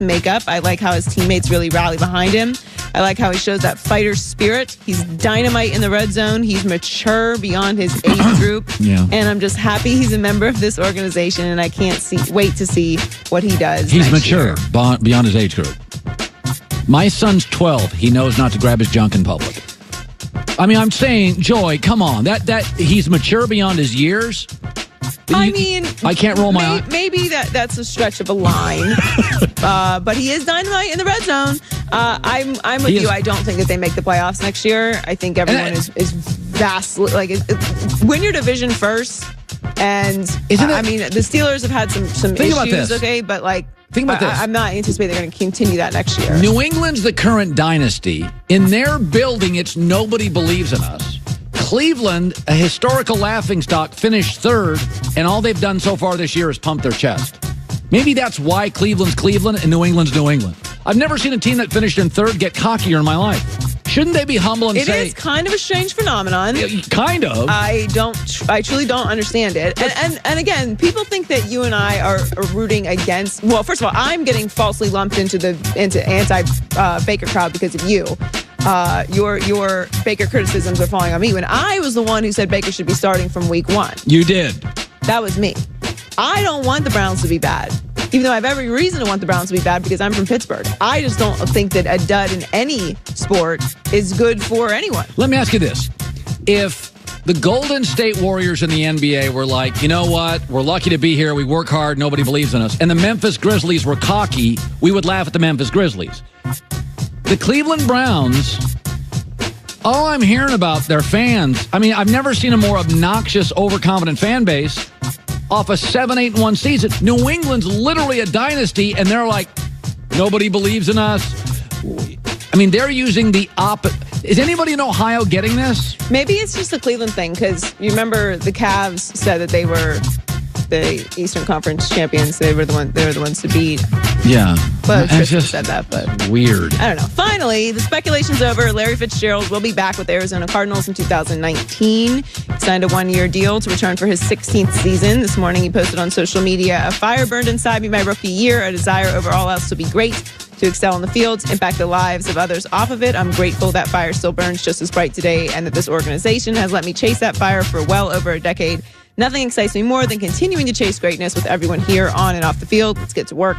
makeup. I like how his teammates really rally behind him. I like how he shows that fighter spirit. He's dynamite in the red zone. He's mature beyond his age group. Yeah. And I'm just happy he's a member of this organization, and I can't wait to see what he does. He's mature beyond his age group. My son's 12. He knows not to grab his junk in public. I mean, I'm saying, Joy, come on. That he's mature beyond his years. I can't roll my eye. Maybe that's a stretch of a line, but he is dynamite in the red zone. I'm with you. I don't think that they make the playoffs next year. I think everyone is vastly win your division first. And I mean, the Steelers have had some issues. Okay, but think about this. I'm not anticipating they're going to continue that next year. New England's the current dynasty. In their building, it's nobody believes in us. Cleveland, a historical laughingstock, finished third, and all they've done so far this year is pump their chest. Maybe that's why Cleveland's Cleveland and New England's New England. I've never seen a team that finished in third get cockier in my life. Shouldn't they be humble and say... It is kind of a strange phenomenon. Kind of. I truly don't understand it. And again, people think that you and I are rooting against... Well, first of all, I'm getting falsely lumped into anti-Baker crowd because of you. Your Baker criticisms are falling on me when I was the one who said Baker should be starting from week 1. You did. That was me. I don't want the Browns to be bad, even though I have every reason to want the Browns to be bad because I'm from Pittsburgh. I just don't think that a dud in any sport is good for anyone. Let me ask you this. If the Golden State Warriors in the NBA were like, you know what, we're lucky to be here, we work hard, nobody believes in us, and the Memphis Grizzlies were cocky, we would laugh at the Memphis Grizzlies. The Cleveland Browns, all I'm hearing about their fans, I mean, I've never seen a more obnoxious, overconfident fan base off a 7-8-1 season. New England's literally a dynasty, and they're like, nobody believes in us. I mean, they're using the opposite. Is anybody in Ohio getting this? Maybe it's just a Cleveland thing, because you remember the Cavs said that they were the Eastern Conference champions. They were the ones to beat. Yeah. But Tristan said that, but weird. I don't know. Finally, the speculation's over. Larry Fitzgerald will be back with the Arizona Cardinals in 2019. He signed a 1-year deal to return for his 16th season. This morning, he posted on social media, "A fire burned inside me my rookie year, a desire over all else to be great, to excel in the field, impact the lives of others off of it. I'm grateful that fire still burns just as bright today and that this organization has let me chase that fire for well over a decade. Nothing excites me more than continuing to chase greatness with everyone here on and off the field. Let's get to work.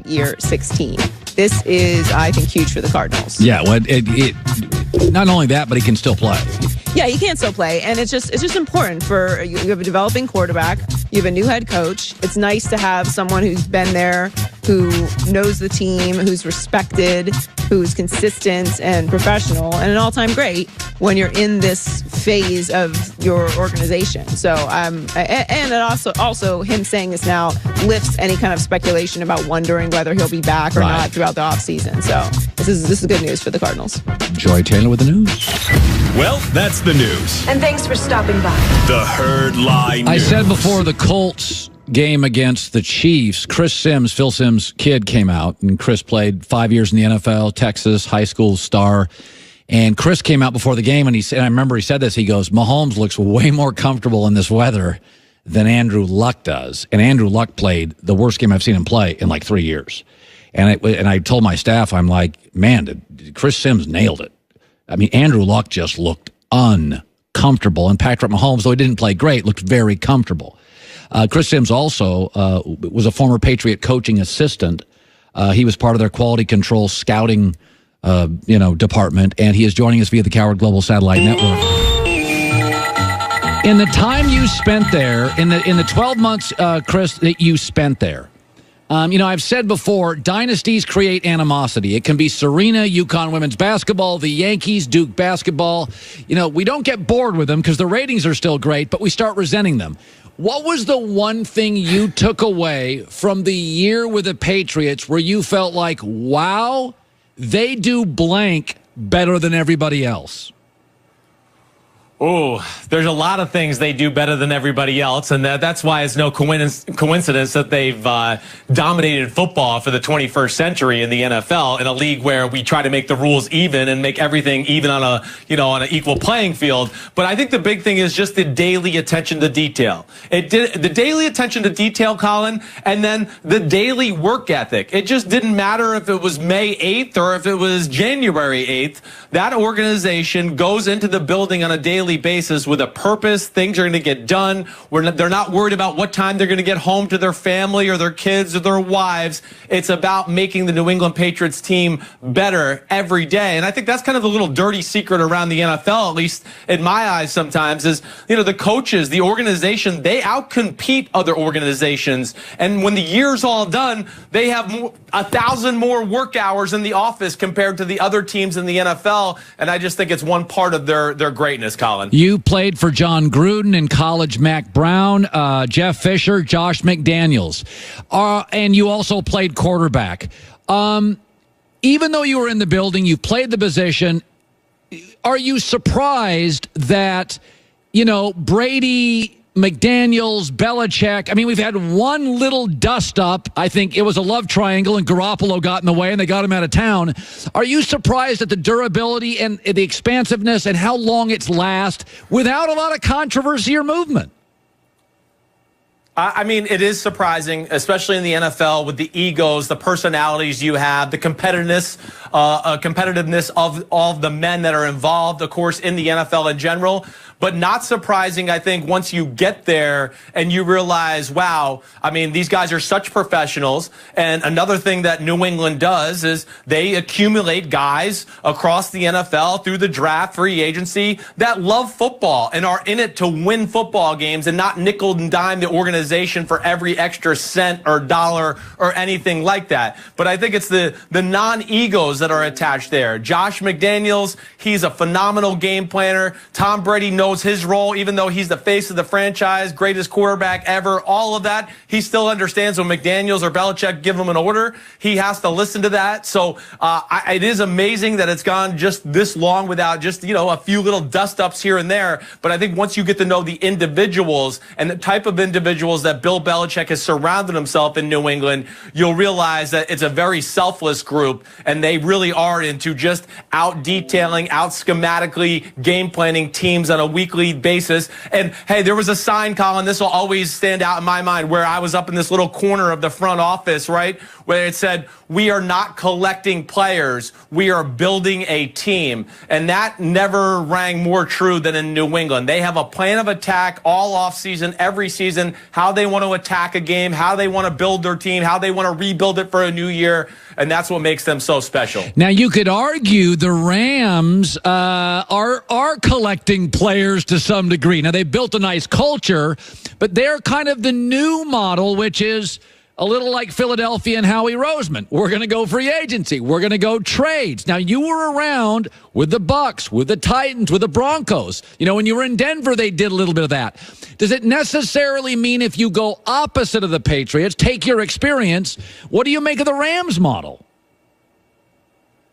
#year 16. This is, I think, huge for the Cardinals. Yeah, well, not only that, but he can still play. Yeah, he can still play, and it's just important for you have a developing quarterback, you have a new head coach. It's nice to have someone who's been there, who knows the team, who's respected, who's consistent and professional, and an all-time great when you're in this phase of your organization. So, and it also him saying this now lifts any kind of speculation about wondering whether he'll be back or not throughout the offseason. So this is good news for the Cardinals. Joy Taylor with the news. Well, that's the news. And thanks for stopping by. The Herd Line I News. said before the Colts game against the Chiefs, Chris Sims, Phil Sims' kid, came out, and Chris played 5 years in the NFL, Texas, high school star. And Chris came out before the game, and he said, I remember he said this, he goes, Mahomes looks way more comfortable in this weather than Andrew Luck does. And Andrew Luck played the worst game I've seen him play in like 3 years. And I told my staff, I'm like, man, Chris Sims nailed it. I mean, Andrew Luck just looked uncomfortable. And Patrick Mahomes, though he didn't play great, looked very comfortable. Chris Sims also was a former Patriot coaching assistant. He was part of their quality control scouting department, and he is joining us via the Coward Global Satellite Network. In the time you spent there, in the 12 months, Chris, that you spent there, I've said before, dynasties create animosity. It can be Serena, UConn women's basketball, the Yankees, Duke basketball. We don't get bored with them because the ratings are still great, but we start resenting them. What was the one thing you took away from the year with the Patriots where you felt like, wow, they do blank better than everybody else? Oh, there's a lot of things they do better than everybody else, and that's why it's no coincidence that they've dominated football for the 21st century in the NFL, in a league where we try to make the rules even and make everything even on an equal playing field. But I think the big thing is just the daily attention to detail. The daily attention to detail, Colin, and then the daily work ethic. It just didn't matter if it was May 8th or if it was January 8th. That organization goes into the building on a daily basis with a purpose. Things are going to get done. They're not worried about what time they're going to get home to their family or their kids or their wives. It's about making the New England Patriots team better every day. And I think that's kind of the little dirty secret around the NFL, at least in my eyes sometimes, is, the coaches, the organization, they outcompete other organizations. And when the year's all done, they have 1,000 more work hours in the office compared to the other teams in the NFL. And I just think it's one part of their greatness, Colin. You played for John Gruden in college, Mac Brown, Jeff Fisher, Josh McDaniels. And you also played quarterback. Even though you were in the building, you played the position, are you surprised that, Brady, McDaniels, Belichick, I mean, we've had one little dust up. I think it was a love triangle, and Garoppolo got in the way, and they got him out of town. Are you surprised at the durability and the expansiveness and how long it's last without a lot of controversy or movement? I mean, it is surprising, especially in the NFL, with the egos, the personalities you have, the competitiveness of all the men that are involved, of course, in the NFL in general. But not surprising, I think, once you get there and you realize, wow, I mean, these guys are such professionals. And another thing that New England does is they accumulate guys across the NFL through the draft, free agency, that love football and are in it to win football games and not nickel and dime the organization for every extra cent or dollar or anything like that. But I think it's the non-egos that are attached there. Josh McDaniels, he's a phenomenal game planner. Tom Brady knows his role, even though he's the face of the franchise, greatest quarterback ever, all of that. He still understands when McDaniels or Belichick give him an order, he has to listen to that. So it is amazing that it's gone just this long without just, a few little dust-ups here and there. But I think once you get to know the individuals and the type of individuals that Bill Belichick has surrounded himself in New England, you'll realize that it's a very selfless group, and they really are into just out-detailing, out-schematically game planning teams on a weekly basis. And hey, there was a sign, Colin, this will always stand out in my mind, where I was up in this little corner of the front office, right, where it said, "We are not collecting players, we are building a team." And that never rang more true than in New England. They have a plan of attack all offseason, every season, how they want to attack a game, how they want to build their team, how they want to rebuild it for a new year. And that's what makes them so special. Now, you could argue the Rams are collecting players to some degree. Now, they built a nice culture, but they're kind of the new model, which is a little like Philadelphia and Howie Roseman. We're going to go free agency. We're going to go trades. Now, you were around with the Bucks, with the Titans, with the Broncos. When you were in Denver, they did a little bit of that. Does it necessarily mean if you go opposite of the Patriots, take your experience, what do you make of the Rams model?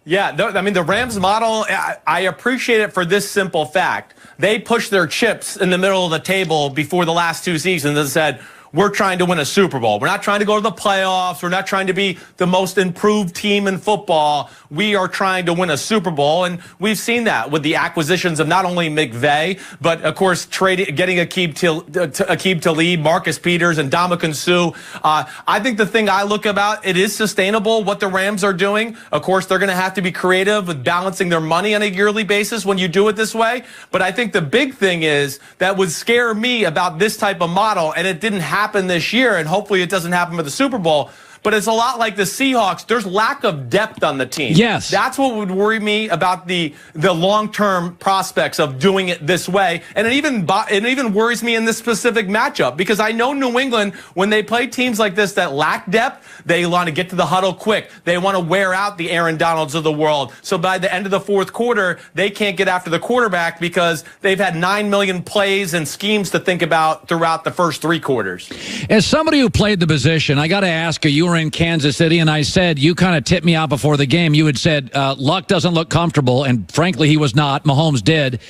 Yeah, I mean, the Rams model, I appreciate it for this simple fact. They pushed their chips in the middle of the table before the last two seasons and said, we're trying to win a Super Bowl. We're not trying to go to the playoffs. We're not trying to be the most improved team in football. We are trying to win a Super Bowl, and we've seen that with the acquisitions of not only McVay, but, of course, getting Aqib Talib, Marcus Peters, and Ndamukong Suh. I think the thing I look about, it is sustainable, what the Rams are doing. Of course, they're going to have to be creative with balancing their money on a yearly basis when you do it this way. But I think the big thing is that would scare me about this type of model, and it didn't happen this year, and hopefully it doesn't happen for the Super Bowl. But it's a lot like the Seahawks. There's lack of depth on the team. Yes. That's what would worry me about the long-term prospects of doing it this way. And it even worries me in this specific matchup, because I know New England, when they play teams like this that lack depth, they want to get to the huddle quick. They want to wear out the Aaron Donalds of the world. So by the end of the fourth quarter, they can't get after the quarterback because they've had 9 million plays and schemes to think about throughout the first three quarters. As somebody who played the position, I got to ask you were in Kansas City, and I said, you kind of tipped me out before the game. You had said, Luck doesn't look comfortable, and frankly, he was not. Mahomes did.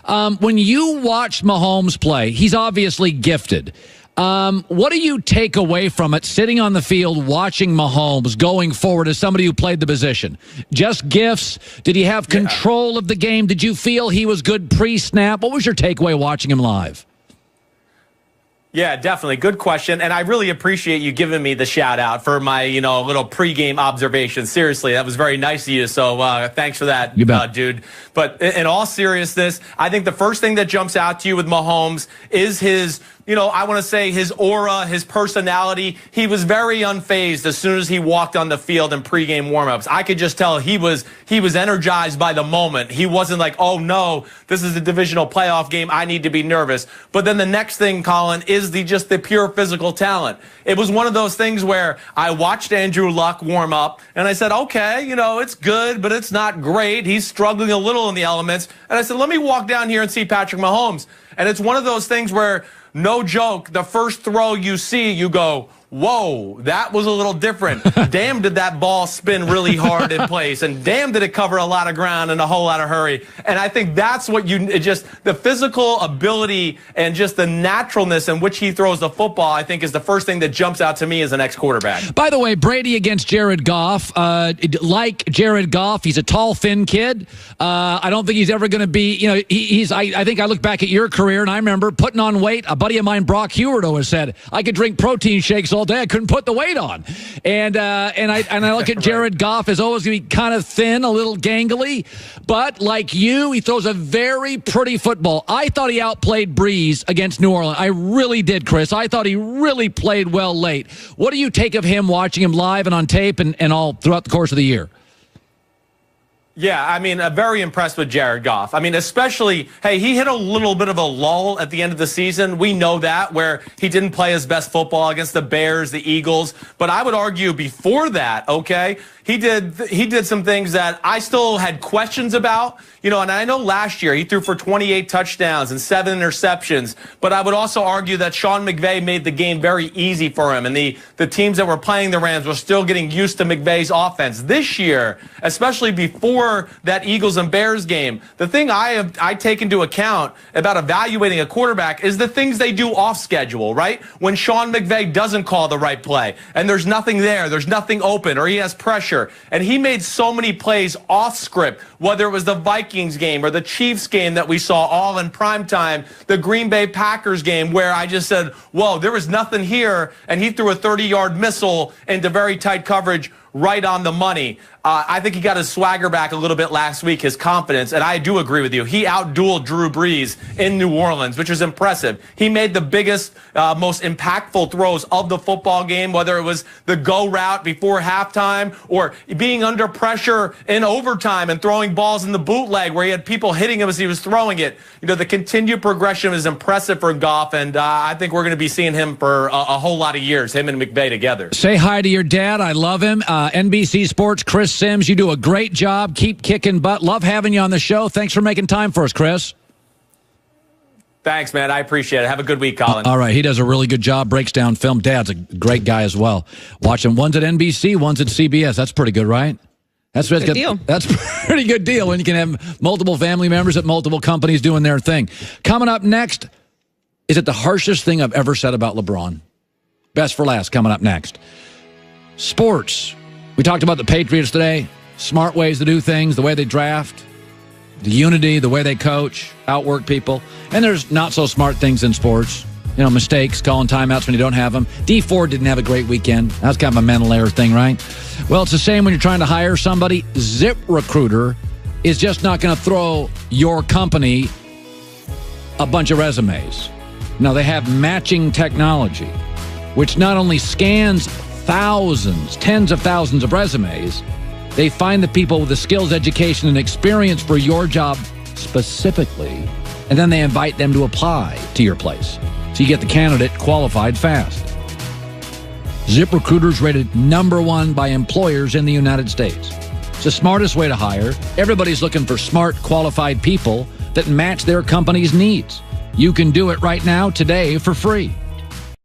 When you watch Mahomes play, he's obviously gifted. What do you take away from it, sitting on the field, watching Mahomes going forward as somebody who played the position? Just gifts? Did he have control of the game? Did you feel he was good pre-snap? What was your takeaway watching him live? Yeah, definitely. Good question. And I really appreciate you giving me the shout out for my, little pregame observation. Seriously, that was very nice of you. So thanks for that, dude. But in all seriousness, I think the first thing that jumps out to you with Mahomes is his, I want to say his aura, his personality. He was very unfazed as soon as he walked on the field in pregame warmups. I could just tell he was energized by the moment. He wasn't like, oh no, this is a divisional playoff game, I need to be nervous. But then the next thing, Colin, is just the pure physical talent. It was one of those things where I watched Andrew Luck warm up and I said, okay, it's good, but it's not great. He's struggling a little in the elements. And I said, let me walk down here and see Patrick Mahomes. And it's one of those things where, no joke, the first throw you see, you go, whoa, that was a little different. Damn, did that ball spin really hard in place. And damn, did it cover a lot of ground in a whole lot of hurry. And I think that's what the physical ability and just the naturalness in which he throws the football, I think, is the first thing that jumps out to me as an ex-quarterback. By the way, Brady against Jared Goff. Like Jared Goff, he's a tall, thin kid. I don't think he's ever going to be, I think I look back at your career and I remember putting on weight. A buddy of mine, Brock Heward, always said, I could drink protein shakes all day. I couldn't put the weight on. And I look at Jared Goff as always going to be kind of thin, a little gangly. But like you, he throws a very pretty football. I thought he outplayed Breeze against New Orleans. I really did, Chris. I thought he really played well late. What do you take of him watching him live and on tape and all throughout the course of the year? Yeah, I mean, very impressed with Jared Goff. I mean, especially, hey, he hit a little bit of a lull at the end of the season. We know that, where he didn't play his best football against the Bears, the Eagles. But I would argue before that, okay, he did some things that I still had questions about. And I know last year he threw for 28 touchdowns and 7 interceptions. But I would also argue that Sean McVay made the game very easy for him. And the teams that were playing the Rams were still getting used to McVay's offense. This year, especially before that Eagles and Bears game, the thing I take into account about evaluating a quarterback is the things they do off schedule, right? When Sean McVay doesn't call the right play and there's nothing there, there's nothing open, or he has pressure. And he made so many plays off script, whether it was the Vikings game or the Chiefs game that we saw all in primetime, the Green Bay Packers game, where I just said, whoa, there was nothing here. And he threw a 30-yard missile into very tight coverage right on the money. I think he got his swagger back a little bit last week, his confidence, and I do agree with you. He outdueled Drew Brees in New Orleans, which was impressive. He made the biggest, most impactful throws of the football game, whether it was the go route before halftime or being under pressure in overtime and throwing balls in the bootleg where he had people hitting him as he was throwing it. The continued progression is impressive for Goff, and I think we're going to be seeing him for a whole lot of years, him and McVay together. Say hi to your dad. I love him. NBC Sports, Chris Sims, you do a great job. Keep kicking butt. Love having you on the show. Thanks for making time for us, Chris. Thanks, man. I appreciate it. Have a good week, Colin. All right. He does a really good job, breaks down film. Dad's a great guy as well. Watch him. One's at NBC, one's at CBS. That's pretty good, right? That's a good deal. That's a pretty good deal when you can have multiple family members at multiple companies doing their thing. Coming up next, is it the harshest thing I've ever said about LeBron? Best for last, coming up next. Sports. We talked about the Patriots today, smart ways to do things, the way they draft, the unity, the way they coach, outwork people. And there's not so smart things in sports. Mistakes, calling timeouts when you don't have them. D Ford didn't have a great weekend. That's kind of a mental error thing, right? Well, it's the same when you're trying to hire somebody. ZipRecruiter is just not going to throw your company a bunch of resumes. No, they have matching technology, which not only scans thousands, tens of thousands of resumes, they find the people with the skills, education, and experience for your job specifically, and then they invite them to apply to your place. So you get the candidate qualified fast. ZipRecruiter's rated #1 by employers in the United States. It's the smartest way to hire. Everybody's looking for smart, qualified people that match their company's needs. You can do it right now, today, for free.